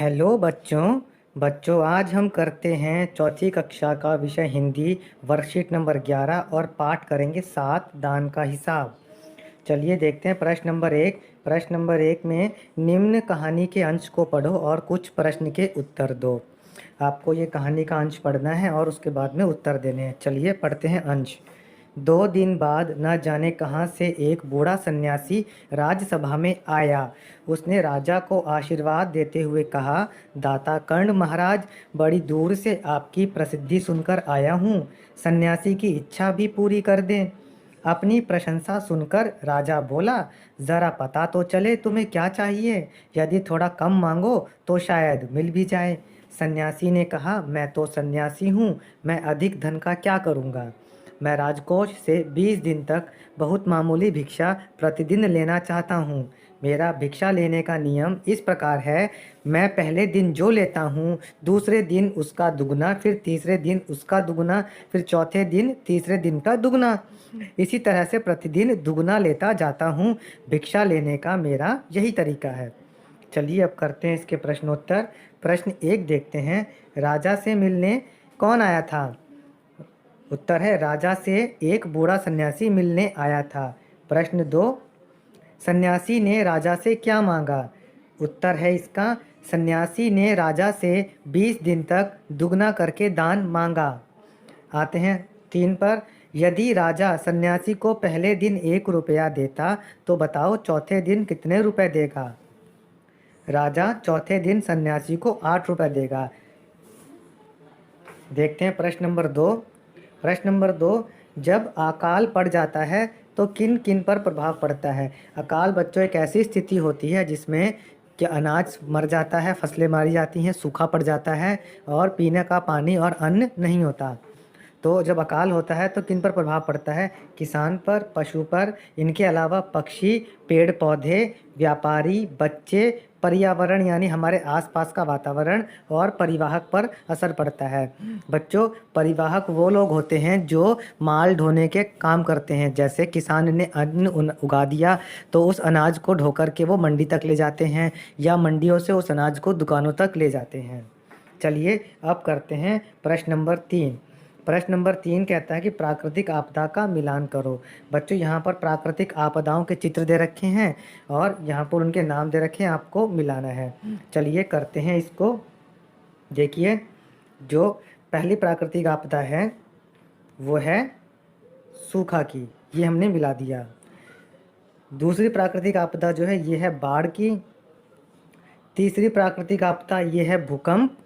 Hello बच्चों आज हम करते हैं चौथी कक्षा का विषय हिंदी वर्कशीट नंबर 11 और पाठ करेंगे 7 दान का हिसाब। चलिए देखते हैं प्रश्न नंबर एक में निम्न कहानी के अंश को पढ़ो और कुछ प्रश्न के उत्तर दो। आपको ये कहानी का अंश पढ़ना है और उसके बाद में उत्तर देने हैं। चलिए पढ़ते हैं अंश। 2 दिन बाद न जाने कहाँ से एक बूढ़ा सन्यासी राज्यसभा में आया। उसने राजा को आशीर्वाद देते हुए कहा, दाता कर्ण महाराज, बड़ी दूर से आपकी प्रसिद्धि सुनकर आया हूँ। सन्यासी की इच्छा भी पूरी कर दें। अपनी प्रशंसा सुनकर राजा बोला, ज़रा पता तो चले तुम्हें क्या चाहिए। यदि थोड़ा कम मांगो तो शायद मिल भी जाए। सन्यासी ने कहा, मैं तो सन्यासी हूँ, मैं अधिक धन का क्या करूँगा। मैं राजकोष से 20 दिन तक बहुत मामूली भिक्षा प्रतिदिन लेना चाहता हूँ। मेरा भिक्षा लेने का नियम इस प्रकार है, मैं पहले दिन जो लेता हूँ, दूसरे दिन उसका दुगना, फिर तीसरे दिन उसका दुगना, फिर चौथे दिन तीसरे दिन का दुगना। इसी तरह से प्रतिदिन दुगना लेता जाता हूँ। भिक्षा लेने का मेरा यही तरीका है। चलिए अब करते हैं इसके प्रश्नोत्तर। प्रश्न 1 देखते हैं, राजा से मिलने कौन आया था। उत्तर है, राजा से एक बूढ़ा सन्यासी मिलने आया था। प्रश्न 2, सन्यासी ने राजा से क्या मांगा। उत्तर है इसका, सन्यासी ने राजा से 20 दिन तक दुगना करके दान मांगा। आते हैं 3 पर, यदि राजा सन्यासी को पहले दिन 1 रुपया देता तो बताओ चौथे दिन कितने रुपए देगा। राजा चौथे दिन सन्यासी को 8 रुपये देगा। देखते हैं प्रश्न नंबर 2, जब अकाल पड़ जाता है तो किन किन पर प्रभाव पड़ता है। अकाल बच्चों एक ऐसी स्थिति होती है जिसमें कि अनाज मर जाता है, फसलें मारी जाती हैं, सूखा पड़ जाता है और पीने का पानी और अन्न नहीं होता। तो जब अकाल होता है तो किन पर प्रभाव पड़ता है, किसान पर, पशु पर, इनके अलावा पक्षी, पेड़ पौधे, व्यापारी, बच्चे, पर्यावरण यानी हमारे आसपास का वातावरण और परिवाहक पर असर पड़ता है। बच्चों, परिवाहक वो लोग होते हैं जो माल ढोने के काम करते हैं। जैसे किसान ने अन्न उगा दिया तो उस अनाज को ढो कर के वो मंडी तक ले जाते हैं या मंडियों से उस अनाज को दुकानों तक ले जाते हैं। चलिए अब करते हैं प्रश्न नंबर 3 कहता है कि प्राकृतिक आपदा का मिलान करो। बच्चों यहाँ पर प्राकृतिक आपदाओं के चित्र दे रखे हैं और यहाँ पर उनके नाम दे रखे हैं, आपको मिलाना है। चलिए करते हैं इसको। देखिए, जो पहली प्राकृतिक आपदा है वो है सूखा की, ये हमने मिला दिया। दूसरी प्राकृतिक आपदा जो है ये है बाढ़ की। तीसरी प्राकृतिक आपदा ये है भूकंप।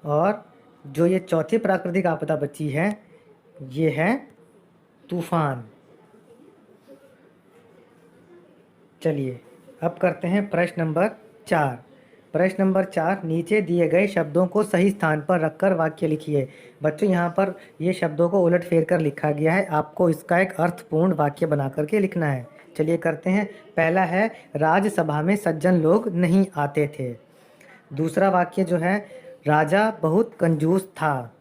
और जो ये चौथी प्राकृतिक आपदा बची है ये है तूफान। चलिए अब करते हैं प्रश्न नंबर 4। नीचे दिए गए शब्दों को सही स्थान पर रखकर वाक्य लिखिए। बच्चों यहाँ पर ये शब्दों को उलट फेर कर लिखा गया है, आपको इसका एक अर्थपूर्ण वाक्य बना करके लिखना है। चलिए करते हैं। पहला है, राज्यसभा में सज्जन लोग नहीं आते थे। दूसरा वाक्य जो है, राजा बहुत कंजूस था।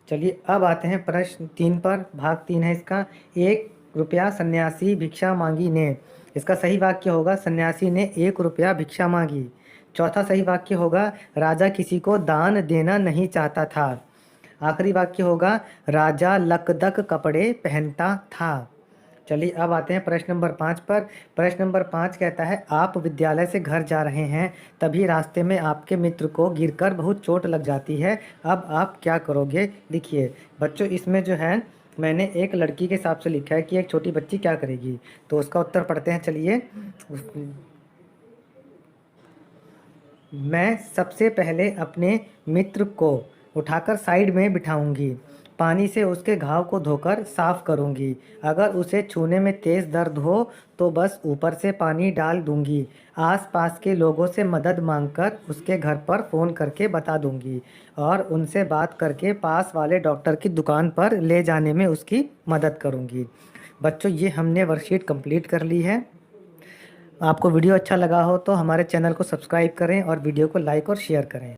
चलिए अब आते हैं प्रश्न 3 पर। भाग 3 है इसका। 1 रुपया सन्यासी भिक्षा मांगी ने। इसका सही वाक्य होगा, सन्यासी ने 1 रुपया भिक्षा मांगी। चौथा सही वाक्य होगा, राजा किसी को दान देना नहीं चाहता था। आखिरी वाक्य होगा, राजा लकदक कपड़े पहनता था। चलिए अब आते हैं प्रश्न नंबर 5 पर। प्रश्न नंबर 5 कहता है, आप विद्यालय से घर जा रहे हैं, तभी रास्ते में आपके मित्र को गिरकर बहुत चोट लग जाती है। अब आप क्या करोगे, लिखिए। बच्चों इसमें जो है मैंने एक लड़की के हिसाब से लिखा है कि एक छोटी बच्ची क्या करेगी, तो उसका उत्तर पढ़ते हैं। चलिए, मैं सबसे पहले अपने मित्र को उठाकर साइड में बिठाऊंगी, पानी से उसके घाव को धोकर साफ करूंगी। अगर उसे छूने में तेज़ दर्द हो तो बस ऊपर से पानी डाल दूंगी। आसपास के लोगों से मदद मांगकर उसके घर पर फ़ोन करके बता दूंगी और उनसे बात करके पास वाले डॉक्टर की दुकान पर ले जाने में उसकी मदद करूंगी। बच्चों ये हमने वर्कशीट कंप्लीट कर ली है। आपको वीडियो अच्छा लगा हो तो हमारे चैनल को सब्सक्राइब करें और वीडियो को लाइक और शेयर करें।